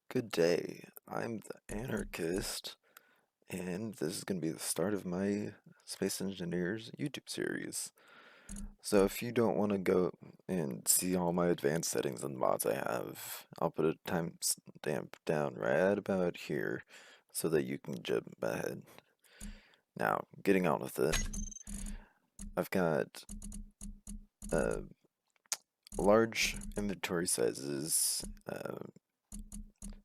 Good day. I'm the Anarchist, and this is going to be the start of my Space Engineers YouTube series. So if you don't want to go and see all my advanced settings and mods I have, I'll put a timestamp down right about here so that you can jump ahead. Now, getting on with it, I've got uh, large inventory sizes,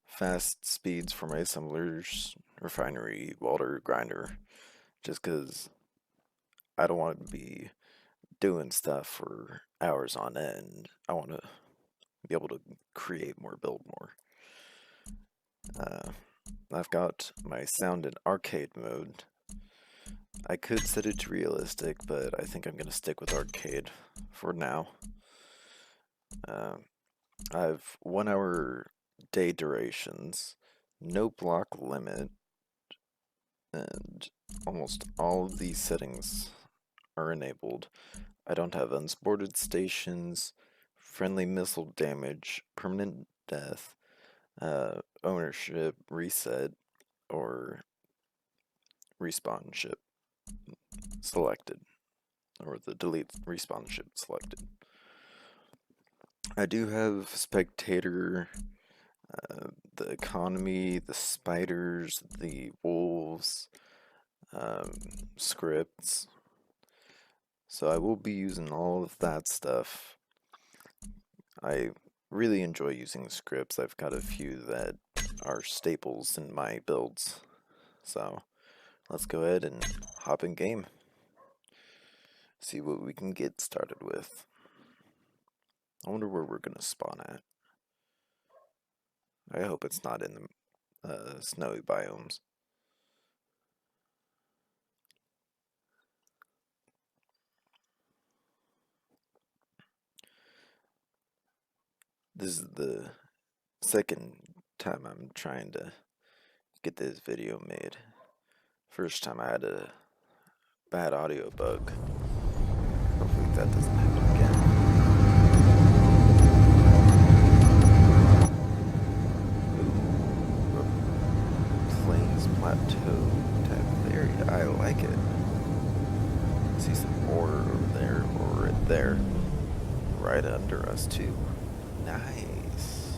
fast speeds for my assemblers, refinery, welder, grinder, just because I don't want to be doing stuff for hours on end. I want to be able to create more, build more. Uh, I've got my sound in arcade mode. I could set it to realistic, but I think I'm going to stick with arcade for now. Uh, I have 1 hour day durations, no block limit, and almost all of these settings are enabled. I don't have unsupported stations, friendly missile damage, permanent death, ownership, reset, or respawn ship selected, or the delete respawn ship selected. I do have spectator, the economy, the spiders, the wolves, scripts. So I will be using all of that stuff. I really enjoy using scripts. I've got a few that are staples in my builds. So let's go ahead and hop in game. See what we can get started with. I wonder where we're gonna spawn at. I hope it's not in the snowy biomes. This is the second time I'm trying to get this video made. First time I had a bad audio bug. Hopefully that doesn't happen again. Plains Plateau type area. I like it. See some ore over there, or right there. Right under us too. Nice.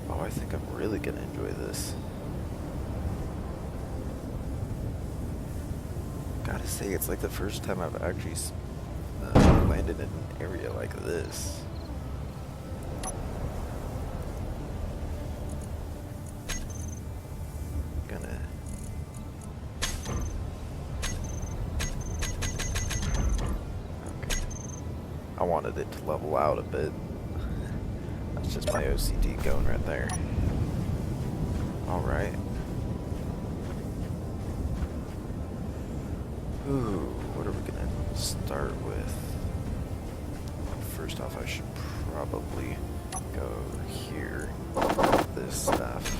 Oh, I think I'm really gonna enjoy this. Gotta say, it's like the first time I've actually landed in an area like this. Gonna. Okay. I wanted it to level out a bit. That's just my OCD going right there. Alright. Ooh, what are we gonna start with? First off, I should probably go here. This stuff.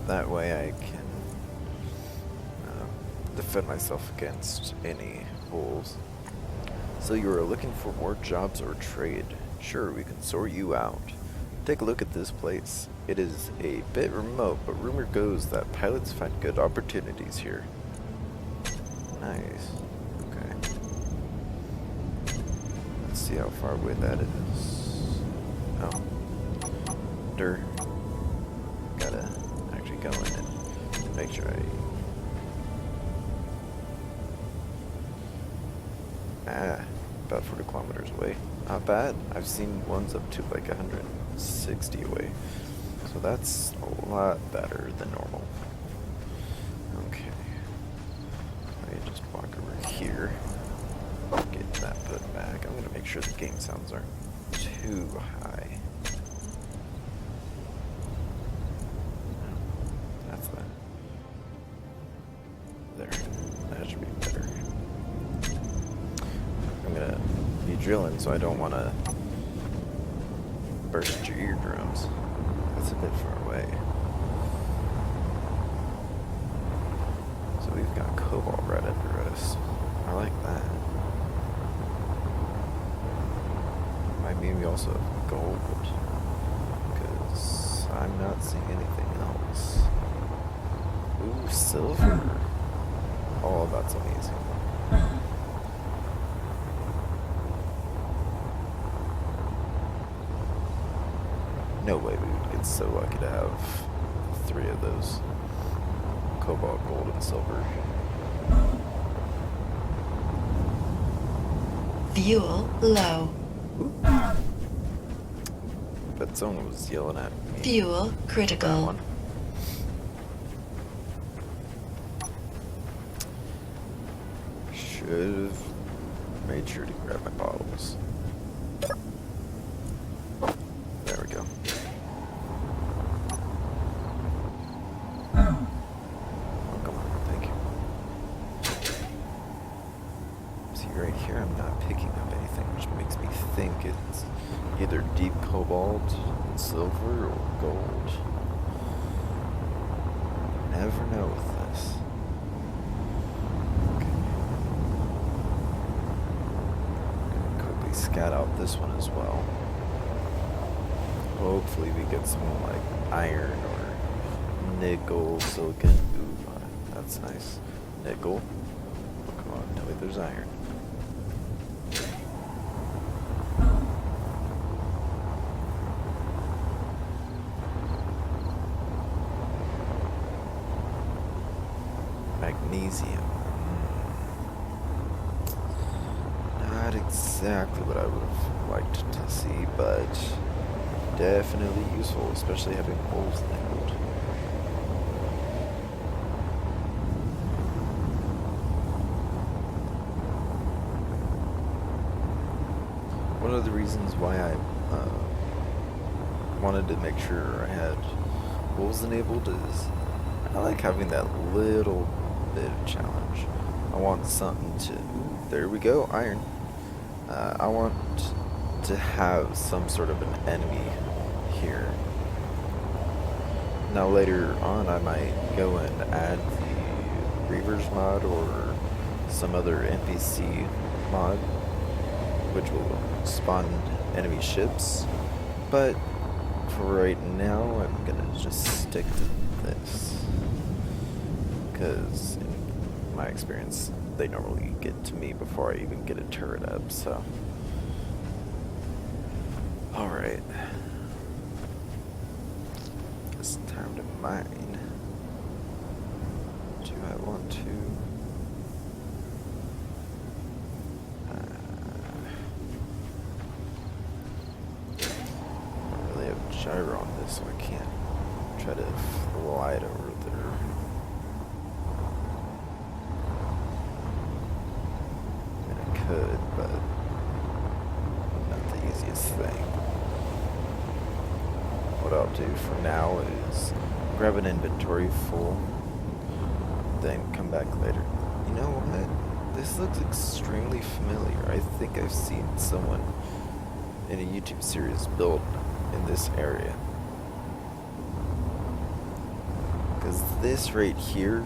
That way I can defend myself against any wolves. So you are looking for more jobs or trade? Sure, we can sort you out. Take a look at this place. It is a bit remote, but rumor goes that pilots find good opportunities here. Nice. Okay. Let's see how far away that is. Oh. Dirt. Gotta actually go in and make sure about 40 kilometers away. Not bad. I've seen ones up to like 160 away. So that's a lot better than normal. Okay. Let me just walk over here. Get that put back. I'm gonna make sure the game sounds aren't too high. That's that. There. That should be better. I'm gonna be drilling, so I don't want to burst your eardrums. That's a bit far away. So we've got cobalt right under us. I like that. might mean we also have gold, because I'm not seeing anything else. Ooh, silver. Oh, that's amazing. No way we would get so lucky to have 3 of those. Cobalt, gold, and silver. Fuel low. But someone was yelling at me. Fuel critical. Should have made sure to grab my bottles. There we go. Oh, come on, thank you. See, right here I'm not picking up anything, which makes me think it's either deep cobalt, silver, or gold. Never know with this. Scout out this one as well. Hopefully we get some like iron or nickel, silicon. Ooh, that's nice. Nickel. Come on, tell me there's iron. Magnesium. Not exactly what I would have liked to see, but definitely useful, especially having holes enabled. One of the reasons why I wanted to make sure I had holes enabled is I like having that little bit of challenge. I want something to... There we go, iron. I want to have some sort of an enemy here. Now later on I might go and add the Reavers mod or some other NPC mod which will spawn enemy ships, but for right now I'm gonna just stick to this because in my experience they normally get to me before I even get a turret up, so. Alright. It's time to mine. Do I want to? I don't really have a gyro on this, so I can't try to fly it over there. Could, but not the easiest thing. What I'll do for now is grab an inventory full, then come back later. You know what? This looks extremely familiar. I think I've seen someone in a YouTube series build in this area. Because this right here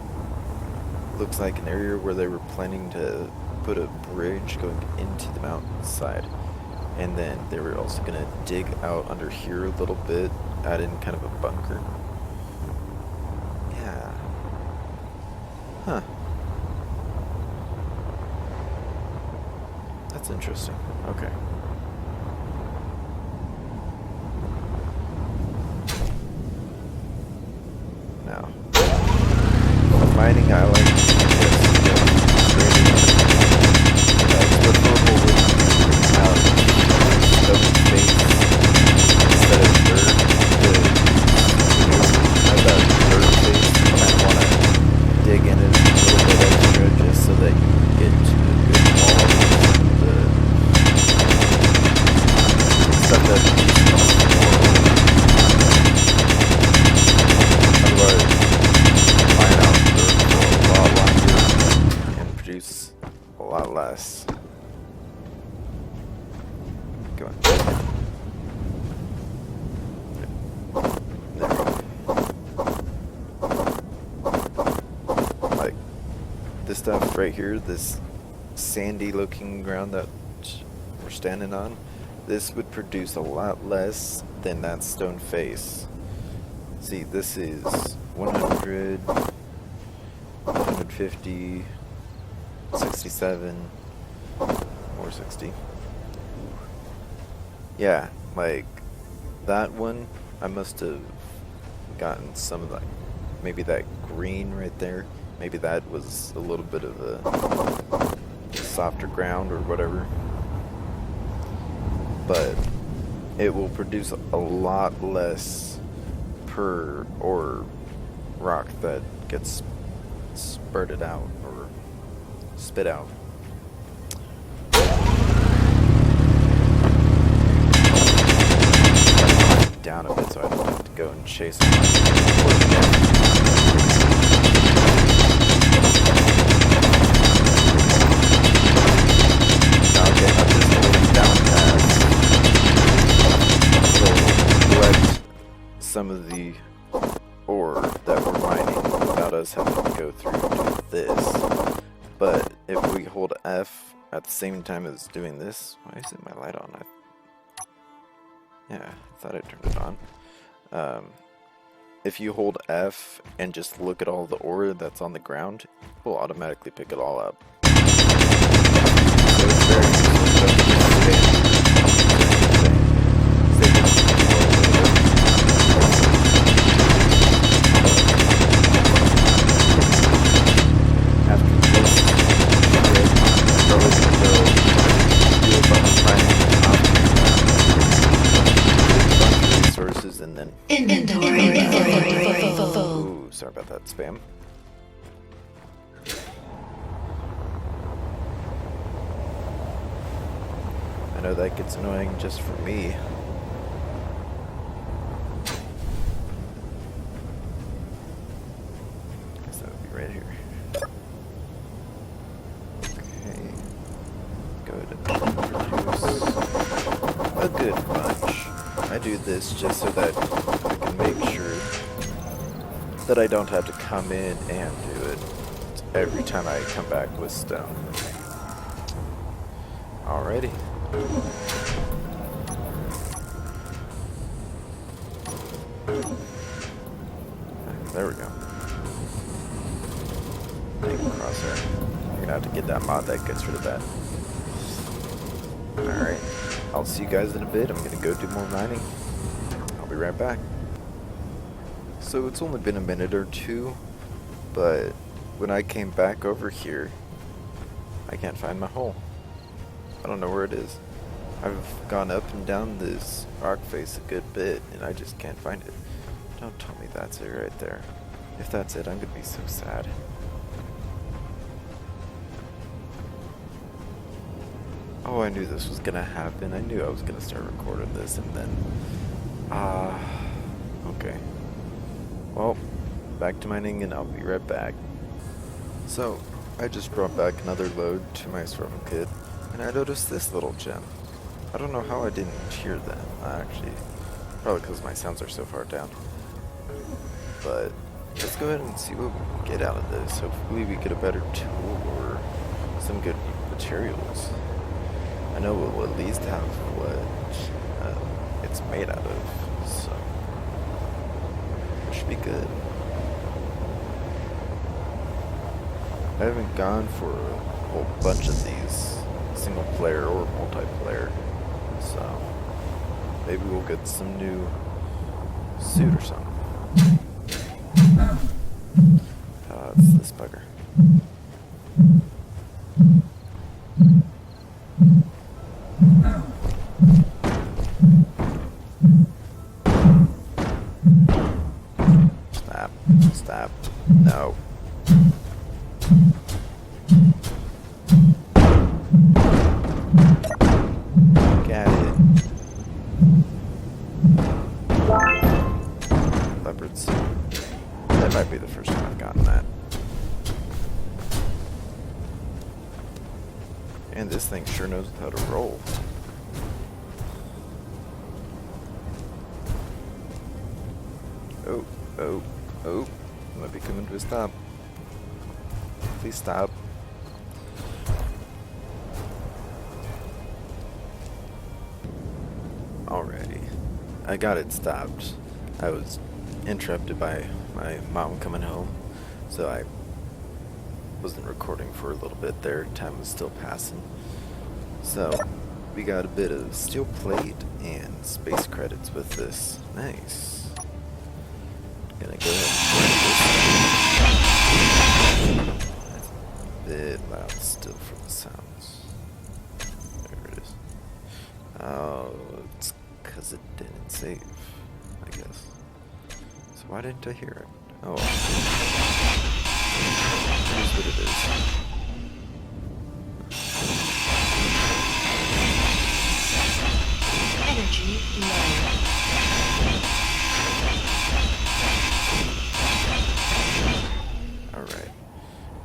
looks like an area where they were planning to put a bridge going into the mountainside, and then they were also going to dig out under here a little bit, add in kind of a bunker. Yeah. Huh. That's interesting. Okay. Now, for mining, I like a lot less. Go on. Like this stuff right here, this sandy looking ground that we're standing on, this would produce a lot less than that stone face. See, this is 100, 150, 67, or 60. Yeah, like, that one, I must have gotten some of that, maybe that green right there. Maybe that was a little bit of a softer ground or whatever. But it will produce a lot less per ore rock that gets spurted out or spit out. Down a bit so I don't have to go and chase them. Okay, I'm just holding down pads. So collect some of the ore that we're mining without us having to go through this. But if we hold F at the same time as doing this, why isn't my light on? Yeah, I thought I turned it on. If you hold F and just look at all the ore that's on the ground, we'll automatically pick it all up. So it's very after this, probably gonna go do a bunch of mining resources and then Inventory full. ooh, sorry about that spam. I know that gets annoying just for me. Guess that would be right here. Okay. Go ahead and produce a good bunch. I do this just so that I can make sure that I don't have to come in and do it every time I come back with stone. Alrighty. There we go. Take a crosshair. You're gonna have to get that mod that gets rid of that. Alright. I'll see you guys in a bit. I'm gonna go do more mining. I'll be right back. So it's only been a minute or two, but when I came back over here, I can't find my hole. I don't know where it is. I've gone up and down this rock face a good bit, and I just can't find it. Don't tell me that's it right there. If that's it, I'm gonna be so sad. Oh, I knew this was gonna happen. I knew I was gonna start recording this, and then... okay. Well, back to mining, and I'll be right back. So, I just brought back another load to my survival kit, and I noticed this little gem. I don't know how I didn't hear that, actually. Probably because my sounds are so far down. But, let's go ahead and see what we can get out of this. Hopefully we get a better tool or some good materials. I know we'll at least have what it's made out of, so it should be good. I haven't gone for a whole bunch of these, single player or multiplayer, so maybe we'll get some new suit or something. It's this bugger. Stop. No. Got it. Leopards. That might be the first time I've gotten that. And this thing sure knows how to roll. Oh. Might be coming to a stop. Please stop. Alrighty. I got it stopped. I was interrupted by my mom coming home, so I wasn't recording for a little bit there. Time was still passing. So, we got a bit of steel plate and space credits with this. Nice. Gonna go ahead and play this. That's a bit loud still for the sounds. There it is. Oh, it's because it didn't save, I guess. So why didn't I hear it? Oh, it is what it is. Energy low. Alright,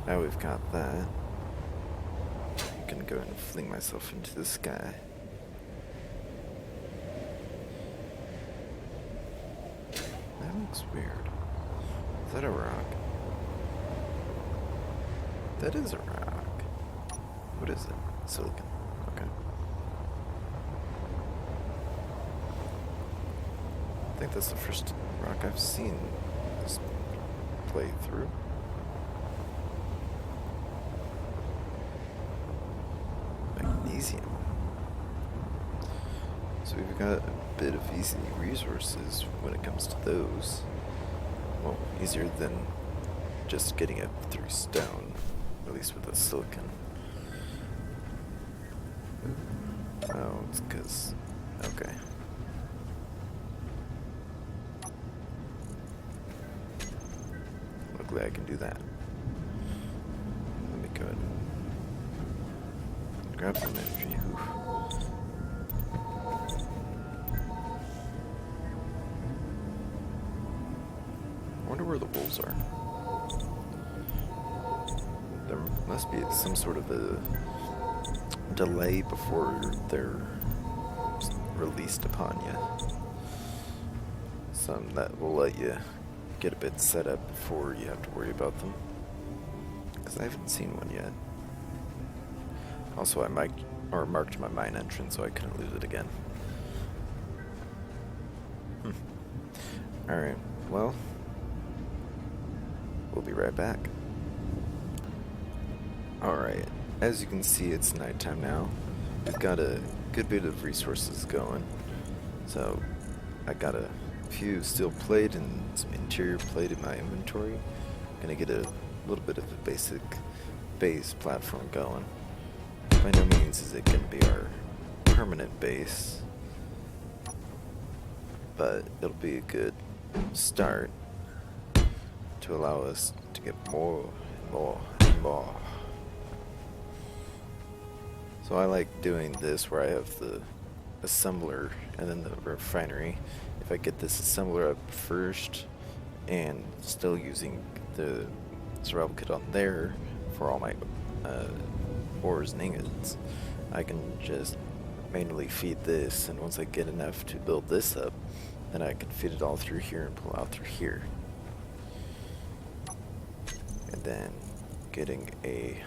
now we've got that. I'm gonna go ahead and fling myself into the sky. That looks weird. Is that a rock? That is a rock. What is it? Silicon. Okay. I think that's the first rock I've seen this playthrough. Magnesium. So we've got a bit of easy resources when it comes to those. Well, easier than just getting it through stone, at least with the silicon. Oh, it's because... okay. Luckily I can do that. Let me go ahead and grab some energy. Oof. I wonder where the wolves are. There must be some sort of a delay before they're released upon you. Some that will let you get a bit set up before you have to worry about them. Because I haven't seen one yet. Also, I marked my mine entrance so I couldn't lose it again. Alright, well, we'll be right back. Alright, as you can see, it's nighttime now. We've got a good bit of resources going. So, I got a few steel plate and some interior plate in my inventory. Gonna get a little bit of a basic base platform going. By no means is it gonna be our permanent base, but it'll be a good start to allow us to get more and more and more. So I like doing this where I have the assembler and then the refinery. If I get this assembler up first and still using the survival kit on there for all my ores and ingots, I can just manually feed this, and once I get enough to build this up, then I can feed it all through here and pull out through here. And then getting a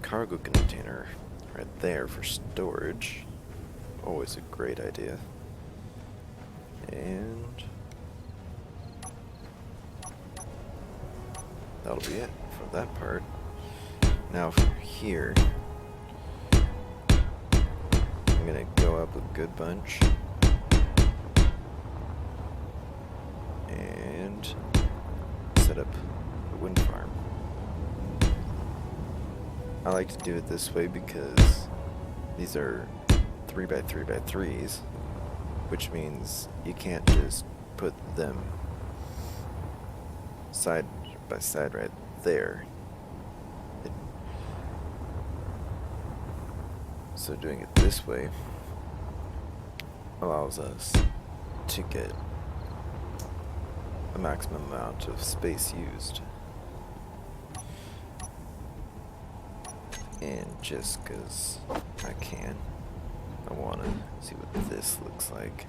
cargo container right there for storage. Always a great idea. And that'll be it for that part. Now from here, I'm gonna go up a good bunch and set up a wind farm. I like to do it this way because these are 3x3x3s, which means you can't just put them side by side right there. So doing it this way allows us to get a maximum amount of space used. And just because I can, I want to see what this looks like.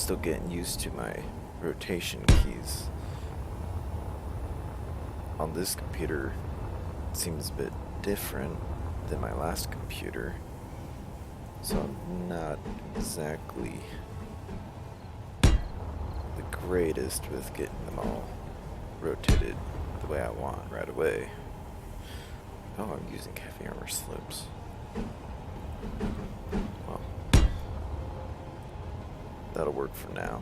still getting used to my rotation keys. On this computer, it seems a bit different than my last computer, so I'm not exactly the greatest with getting them all rotated the way I want right away. Oh, I'm using heavy armor slips. Well, that'll work for now.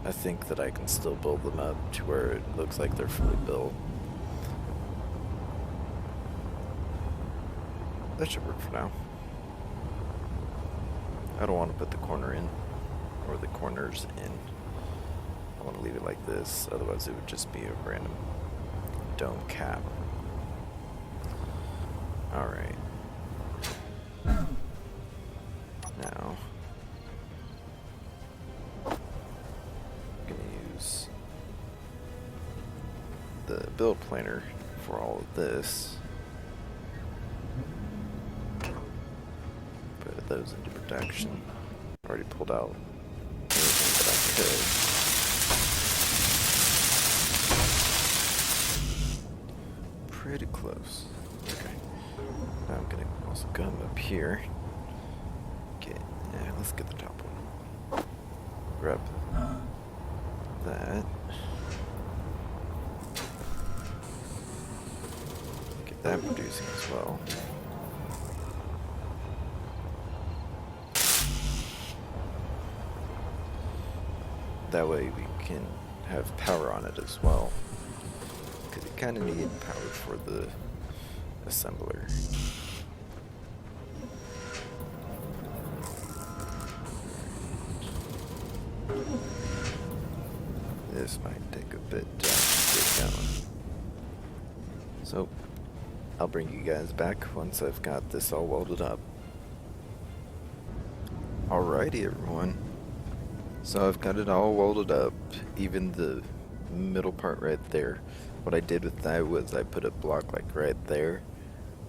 I think that I can still build them up to where it looks like they're fully built. That should work for now. I don't want to put the corner in, or the corners in. I want to leave it like this, otherwise it would just be a random dome cap. Alright. Now, I'm gonna use the build planner for all of this. Put those into production. Already pulled out everything that I could. Pretty close. Okay. Now I'm gonna also come up here. Let's get the top one. Grab that. Get that producing as well. That way we can have power on it as well. Because you kind of need power for the assembler. This might take a bit to get going. So, I'll bring you guys back once I've got this all welded up. Alrighty everyone. So I've got it all welded up, even the middle part right there. What I did with that was I put a block like right there.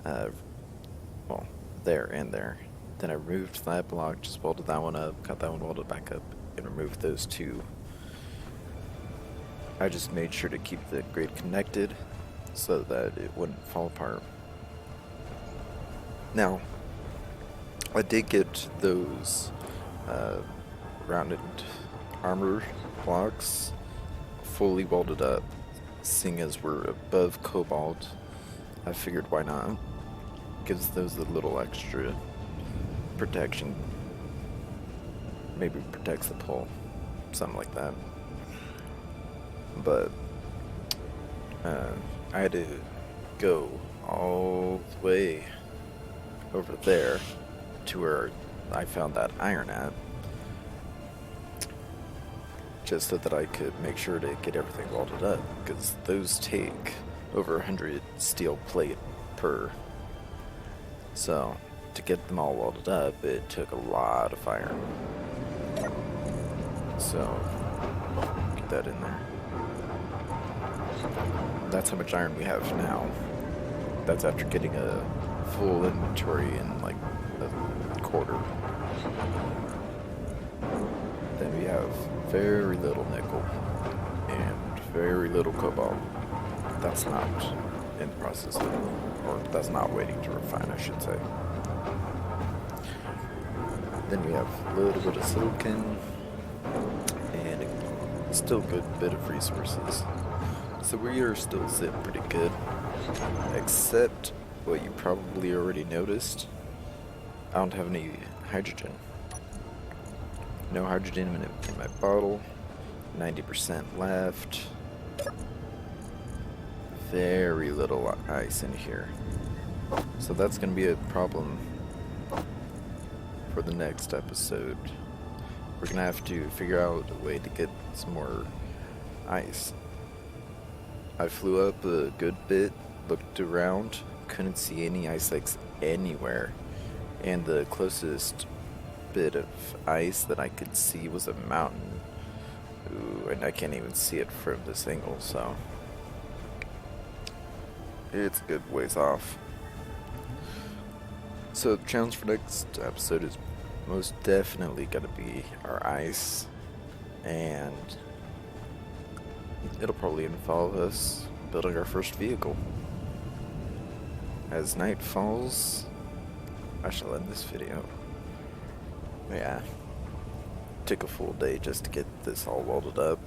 Well, there and there. Then I removed that block, just welded that one up, got that one welded back up, and removed those two. I just made sure to keep the grid connected so that it wouldn't fall apart. Now, I did get those rounded armor blocks fully welded up. Seeing as we're above cobalt, I figured why not. Gives those a little extra protection. Maybe protects the pole, something like that. But I had to go all the way over there to where I found that iron at, just so that I could make sure to get everything welded up, because those take over 100 steel plate per. So to get them all welded up, it took a lot of iron. So get that in there. That's how much iron we have now. That's after getting a full inventory in like a quarter. Then we have very little nickel and very little cobalt. That's not in the process of, or that's not waiting to refine, I should say. Then we have a little bit of silicon and a still good bit of resources. So we are still sitting pretty good, except what you probably already noticed, I don't have any hydrogen. No hydrogen in my bottle, 90% left, very little ice in here. So that's going to be a problem for the next episode. We're going to have to figure out a way to get some more ice. I flew up a good bit, looked around, couldn't see any ice leaks anywhere, and the closest bit of ice that I could see was a mountain. Ooh, and I can't even see it from this angle, so it's a good ways off. So the challenge for next episode is most definitely gonna be our ice, and it'll probably involve us building our first vehicle. As night falls, I shall end this video. Yeah, took a full day just to get this all welded up,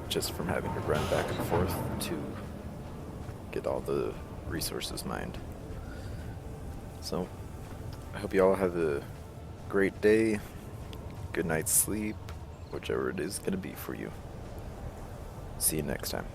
just from having to run back and forth to get all the resources mined. So, I hope you all have a great day, good night's sleep, whichever it is going to be for you. See you next time.